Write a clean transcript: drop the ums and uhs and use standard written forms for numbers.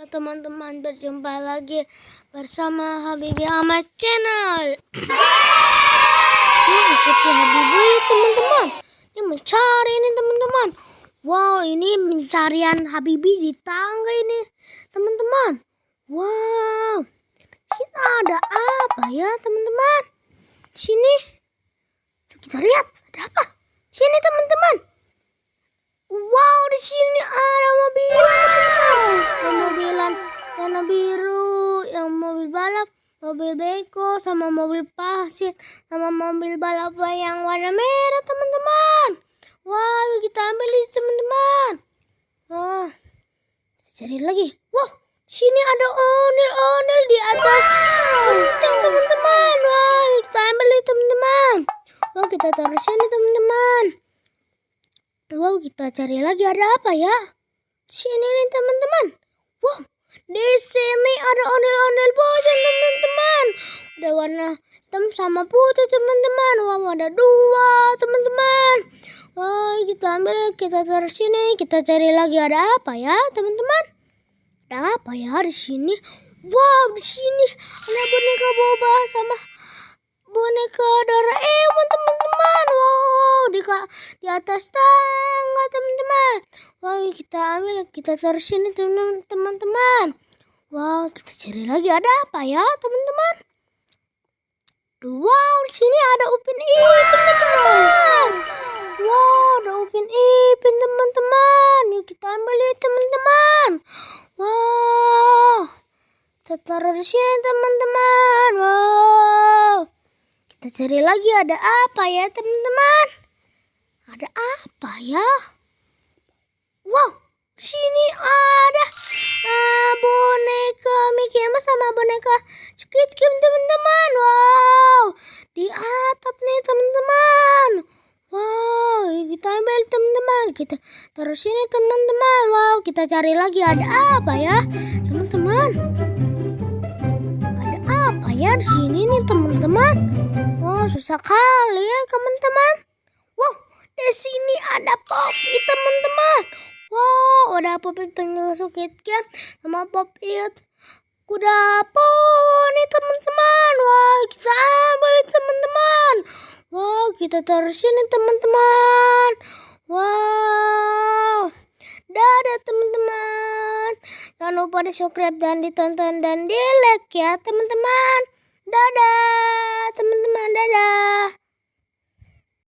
teman-teman, berjumpa lagi bersama Habibi Ahmad Channel. Ikuti Habibi teman-teman. Ini mencari ini teman-teman. Wow, ini pencarian Habibi di tangga ini teman-teman. Wow, sini ada apa ya teman-teman? Sini, kita lihat ada apa. Sini teman-teman. Wow, di sini ada mobilan warna biru, yang mobil balap, mobil beko, sama mobil pasir, sama mobil balap yang warna merah teman-teman. Wow, kita ambil ini teman-teman. Wah, cari lagi. Wow, sini ada onel di atas genteng teman-teman. Wah, kita ambil ini teman-teman. Wow, kita taruh sini teman-teman. Wow, kita cari lagi ada apa ya? Sini nih teman-teman. Wow, di sini ada ondel-ondel bojan teman-teman. Ada warna hitam sama putih teman-teman. Wow, ada dua teman-teman. Wow, kita ambil, kita taruh sini. Kita cari lagi ada apa ya teman-teman? Ada apa ya di sini? Wow, di sini ada boneka boba sama boneka Doraemon teman-teman. Wow, di atas tangga teman-teman. Wow, kita ambil, kita taruh sini teman-teman. Wow, kita cari lagi ada apa ya teman-teman? Wow, di sini ada Upin Ipin teman-teman. Wow, ada Upin Ipin teman-teman. Yuk kita ambil ini teman-teman. Wow, kita taruh di sini teman-teman. Wow, kita cari lagi ada apa ya teman-teman? Ada apa ya? Wow, sini ada boneka Mickey Mouse sama boneka Squid Game teman-teman. Wow, di atap nih teman-teman. Wow, kita ambil teman-teman. Kita taruh sini teman-teman. Wow, kita cari lagi ada apa ya teman-teman? Ada apa ya di sini nih teman-teman? Oh, susah kali ya teman-teman. Wow, di sini ada Poppy teman-teman. Wow, ada Poppy pengen Squid Game sama Poppy kuda poni teman-teman. Wow, kita ambil teman-teman. Wow, kita taruh sini teman-teman. Wow, dadah teman-teman. Jangan lupa di subscribe dan ditonton dan di like ya teman-teman. Dadah teman-teman, dadah.